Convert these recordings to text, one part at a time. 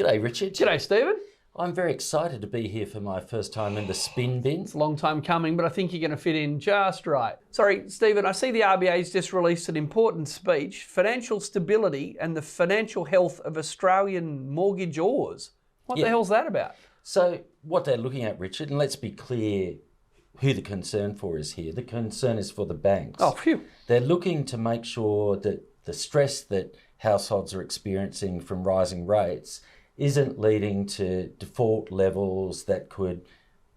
G'day, Richard. G'day, Stephen. I'm very excited to be here for my first time in the spin bin. It's a long time coming, but I think you're going to fit in just right. Sorry, Stephen, I see the RBA's just released an important speech, Financial Stability and the Financial Health of Australian Mortgagors. What the hell's that about? So what they're looking at, Richard, and let's be clear who the concern for is here. The concern is for the banks. Oh, phew. They're looking to make sure that the stress that households are experiencing from rising rates isn't leading to default levels that could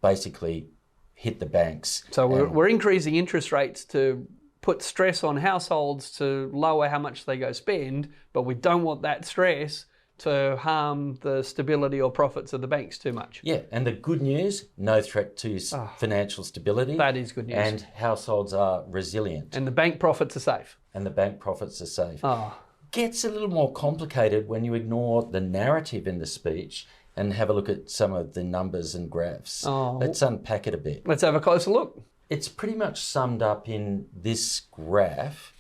basically hit the banks. So we're increasing interest rates to put stress on households to lower how much they go spend, but we don't want that stress to harm the stability or profits of the banks too much. Yeah, and the good news, no threat to financial stability. That is good news. And households are resilient. And the bank profits are safe. And the bank profits are safe. Oh. Gets a little more complicated when you ignore the narrative in the speech and have a look at some of the numbers and graphs. Oh. Let's unpack it a bit. Let's have a closer look. It's pretty much summed up in this graph,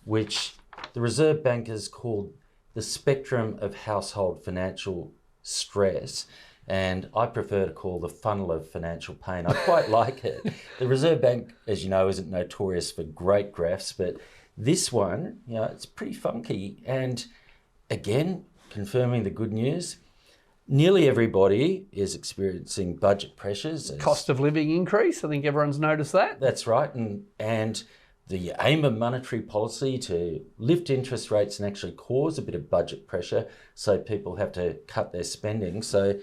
which the Reserve Bank has called the spectrum of household financial stress. And I prefer to call the funnel of financial pain. I quite like it. The Reserve Bank, as you know, isn't notorious for great graphs, but this one, it's pretty funky. And again, confirming the good news, nearly everybody is experiencing budget pressures. Cost of living increase, I think everyone's noticed that. That's right. And the aim of monetary policy to lift interest rates and actually cause a bit of budget pressure so people have to cut their spending. So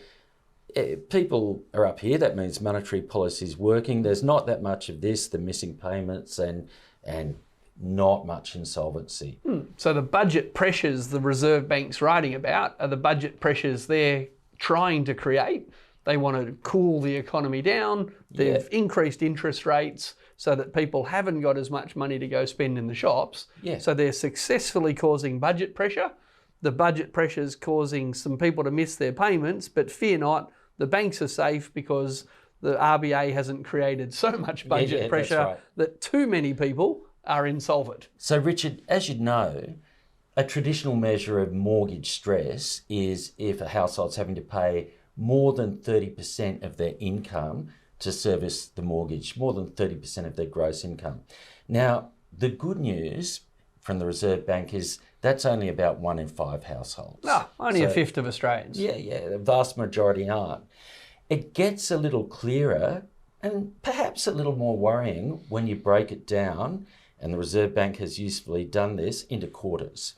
people are up here, that means monetary policy is working. There's not that much of this, the missing payments and not much insolvency. So the budget pressures the Reserve Bank's writing about are the budget pressures they're trying to create. They want to cool the economy down. They've increased interest rates so that people haven't got as much money to go spend in the shops. Yeah. So they're successfully causing budget pressure. The budget pressure's causing some people to miss their payments, but fear not, the banks are safe because the RBA hasn't created so much budget pressure that too many people are insolvent. So Richard, as you know, a traditional measure of mortgage stress is if a household's having to pay more than 30% of their income to service the mortgage, more than 30% of their gross income. Now, the good news from the Reserve Bank is that's only about 1 in 5 households. Only a fifth of Australians. Yeah, the vast majority aren't. It gets a little clearer and perhaps a little more worrying when you break it down, and the Reserve Bank has usefully done this, into quarters.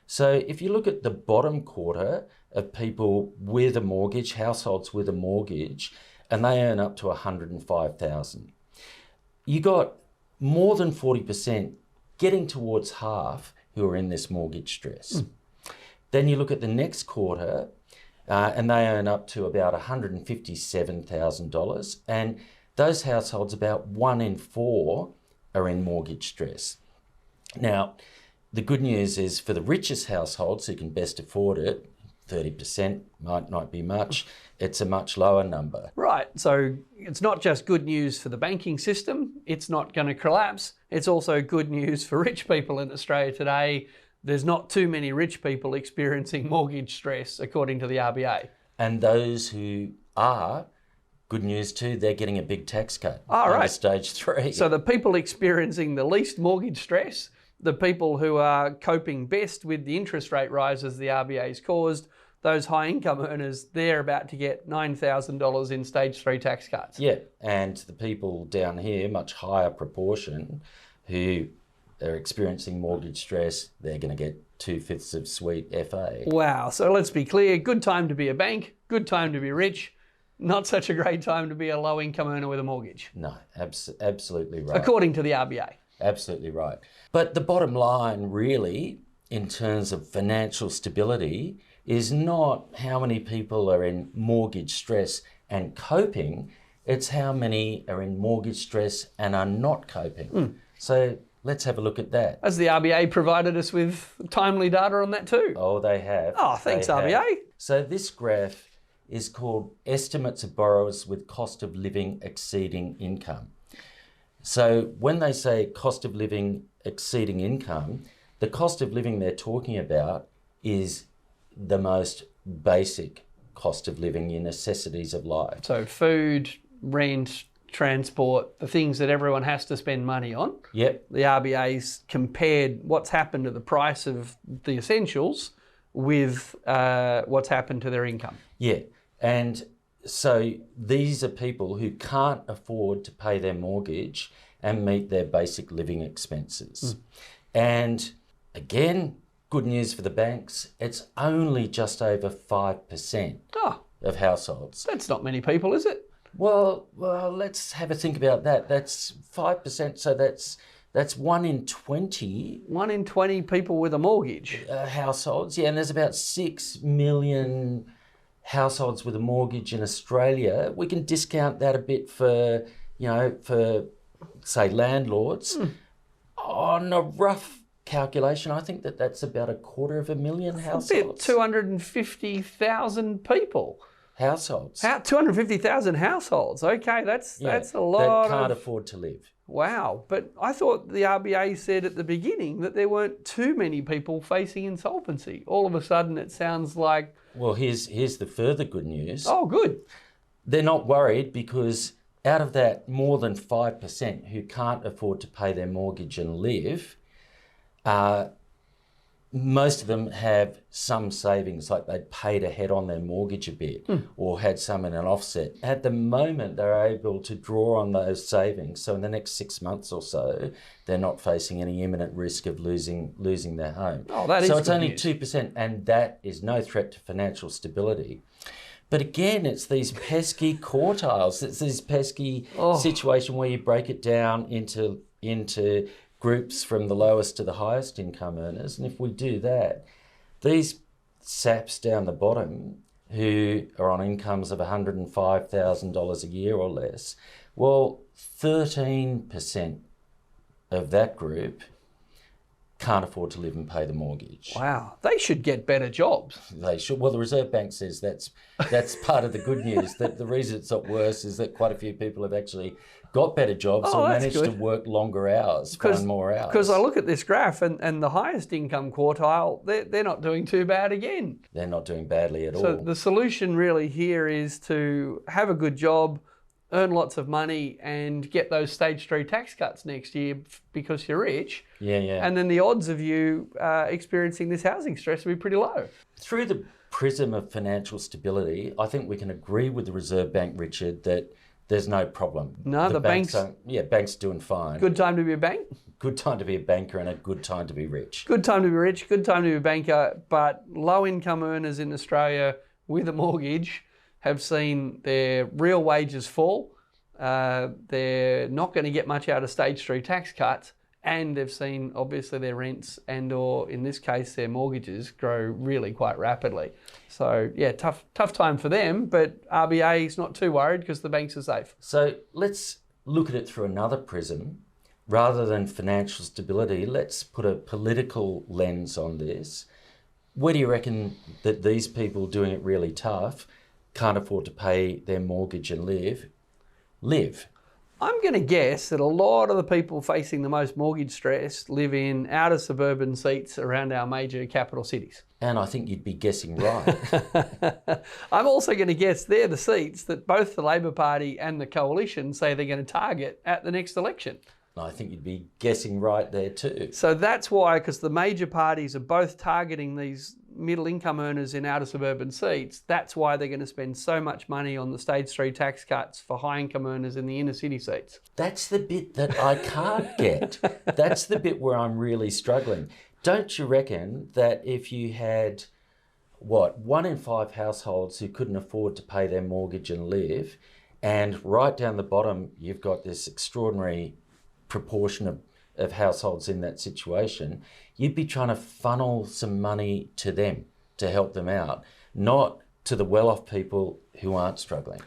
So if you look at the bottom quarter of people with a mortgage, households with a mortgage, and they earn up to $105,000, you got more than 40%, getting towards half, who are in this mortgage stress. Then you look at the next quarter, and they earn up to about $157,000, and those households, about 1 in 4, are in mortgage stress. Now, the good news is for the richest households who can best afford it, 30% might not be much, it's a much lower number. Right, so it's not just good news for the banking system, it's not going to collapse, it's also good news for rich people in Australia today. There's not too many rich people experiencing mortgage stress, according to the RBA. And those who are, good news too, they're getting a big tax cut under stage 3. So the people experiencing the least mortgage stress, the people who are coping best with the interest rate rises the RBA's caused, those high income earners, they're about to get $9,000 in stage 3 tax cuts. Yeah, and the people down here, much higher proportion, who are experiencing mortgage stress, they're going to get 2/5 of sweet FA. Wow, so let's be clear, good time to be a bank, good time to be rich, not such a great time to be a low income earner with a mortgage. No, absolutely right. According to the RBA. Absolutely right. But the bottom line really, in terms of financial stability, is not how many people are in mortgage stress and coping, it's how many are in mortgage stress and are not coping. So let's have a look at that. Has the RBA provided us with timely data on that too? Oh, they have. Oh, thanks, RBA. So this graph is called Estimates of Borrowers with Cost of Living Exceeding Income. So when they say cost of living exceeding income, the cost of living they're talking about is the most basic cost of living, your necessities of life. So food, rent, transport, the things that everyone has to spend money on. Yep. The RBA's compared what's happened to the price of the essentials with what's happened to their income. Yeah. And so these are people who can't afford to pay their mortgage and meet their basic living expenses. And again, good news for the banks, it's only just over 5% of households. That's not many people, is it? Well, let's have a think about that. That's 5%, so that's 1 in 20. 1 in 20 people with a mortgage. Households, yeah, and there's about 6 million households with a mortgage in Australia. We can discount that a bit for say landlords. On a rough calculation, I think that's about 250,000 households. A bit, 250,000 people. Households. 250,000 households. Okay, that's a lot. That can't afford to live. Wow, but I thought the RBA said at the beginning that there weren't too many people facing insolvency. All of a sudden, it sounds like. Well, here's the further good news. Oh, good. They're not worried because out of that, more than 5% who can't afford to pay their mortgage and live, most of them have some savings, like they'd paid ahead on their mortgage a bit or had some in an offset. At the moment, they're able to draw on those savings. So in the next 6 months or so, they're not facing any imminent risk of losing their home. Oh, that is so it's good only news. 2%, and that is no threat to financial stability. But again, it's these pesky quartiles. It's this pesky situation where you break it down into groups from the lowest to the highest income earners. And if we do that, these saps down the bottom who are on incomes of $105,000 a year or less, well, 13% of that group can't afford to live and pay the mortgage. Wow, they should get better jobs. They should. Well, the Reserve Bank says that's part of the good news. That the reason it's not worse is that quite a few people have actually got better jobs or managed to work longer hours, find more hours. Because I look at this graph and the highest income quartile, they're not doing too bad again. They're not doing badly at all. So the solution really here is to have a good job, earn lots of money and get those stage 3 tax cuts next year because you're rich. Yeah. And then the odds of you experiencing this housing stress will be pretty low. Through the prism of financial stability, I think we can agree with the Reserve Bank, Richard, that there's no problem. No, the banks banks doing fine. Good time to be a bank. Good time to be a banker and a good time to be rich. Good time to be rich, good time to be a banker, but low income earners in Australia with a mortgage have seen their real wages fall. They're not going to get much out of stage 3 tax cuts, and they've seen obviously their rents and or in this case their mortgages grow really quite rapidly. So yeah, tough time for them, but RBA is not too worried because the banks are safe. So let's look at it through another prism. Rather than financial stability, let's put a political lens on this. Where do you reckon that these people doing it really tough, can't afford to pay their mortgage and live? I'm going to guess that a lot of the people facing the most mortgage stress live in outer suburban seats around our major capital cities. And I think you'd be guessing right. I'm also going to guess they're the seats that both the Labor Party and the Coalition say they're going to target at the next election. I think you'd be guessing right there too. So that's why, because the major parties are both targeting these middle income earners in outer suburban seats, that's why they're going to spend so much money on the stage 3 tax cuts for high income earners in the inner city seats. That's the bit that I can't get. That's the bit where I'm really struggling. Don't you reckon that if you had, 1 in 5 households who couldn't afford to pay their mortgage and live, and right down the bottom you've got this extraordinary proportion of households in that situation, you'd be trying to funnel some money to them to help them out, not to the well-off people who aren't struggling.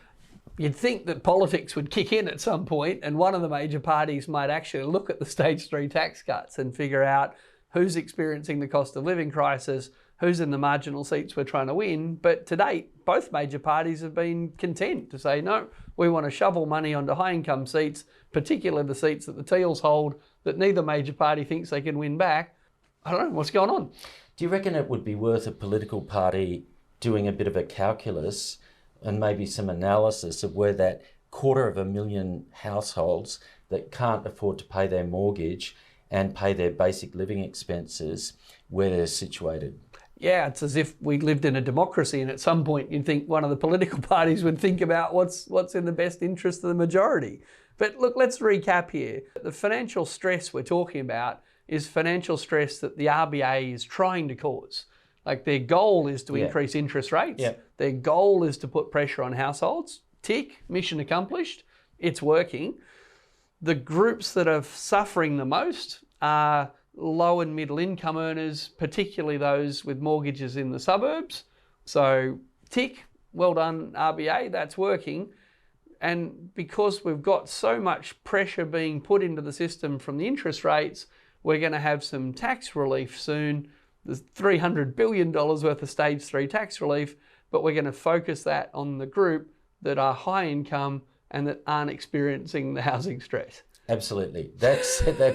You'd think that politics would kick in at some point and one of the major parties might actually look at the stage 3 tax cuts and figure out who's experiencing the cost of living crisis, who's in the marginal seats we're trying to win. But to date, both major parties have been content to say, no, we want to shovel money onto high income seats, particularly the seats that the Teals hold, that neither major party thinks they can win back. I don't know, what's going on? Do you reckon it would be worth a political party doing a bit of a calculus and maybe some analysis of where that 250,000 households that can't afford to pay their mortgage and pay their basic living expenses, where they're situated. Yeah, it's as if we lived in a democracy, and at some point you'd think one of the political parties would think about what's in the best interest of the majority. But look, let's recap here. The financial stress we're talking about is financial stress that the RBA is trying to cause. Like, their goal is to increase interest rates. Yeah. Their goal is to put pressure on households. Tick, mission accomplished. It's working. The groups that are suffering the most are low and middle income earners, particularly those with mortgages in the suburbs. So tick, well done RBA, that's working. And because we've got so much pressure being put into the system from the interest rates, we're going to have some tax relief soon. There's $300 billion worth of stage 3 tax relief, but we're going to focus that on the group that are high income and that aren't experiencing the housing stress. Absolutely. That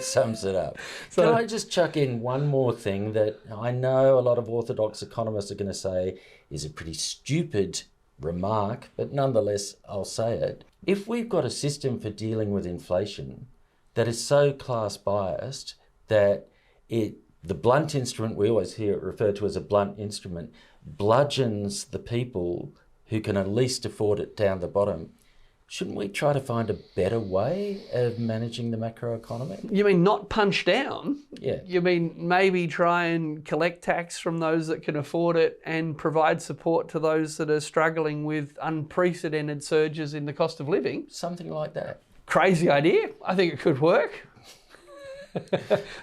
sums it up. So, can I just chuck in one more thing that I know a lot of orthodox economists are going to say is a pretty stupid remark, but nonetheless, I'll say it. If we've got a system for dealing with inflation that is so class biased that the blunt instrument, we always hear it referred to as a blunt instrument, bludgeons the people who can at least afford it down the bottom, shouldn't we try to find a better way of managing the macroeconomy? You mean not punch down? Yeah. You mean maybe try and collect tax from those that can afford it and provide support to those that are struggling with unprecedented surges in the cost of living? Something like that. Crazy idea. I think it could work.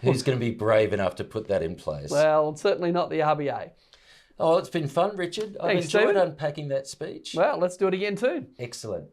Who's going to be brave enough to put that in place? Well, certainly not the RBA. Oh, it's been fun, Richard. I've Thanks, enjoyed Stephen. unpacking that speech. Well, let's do it again too. Excellent.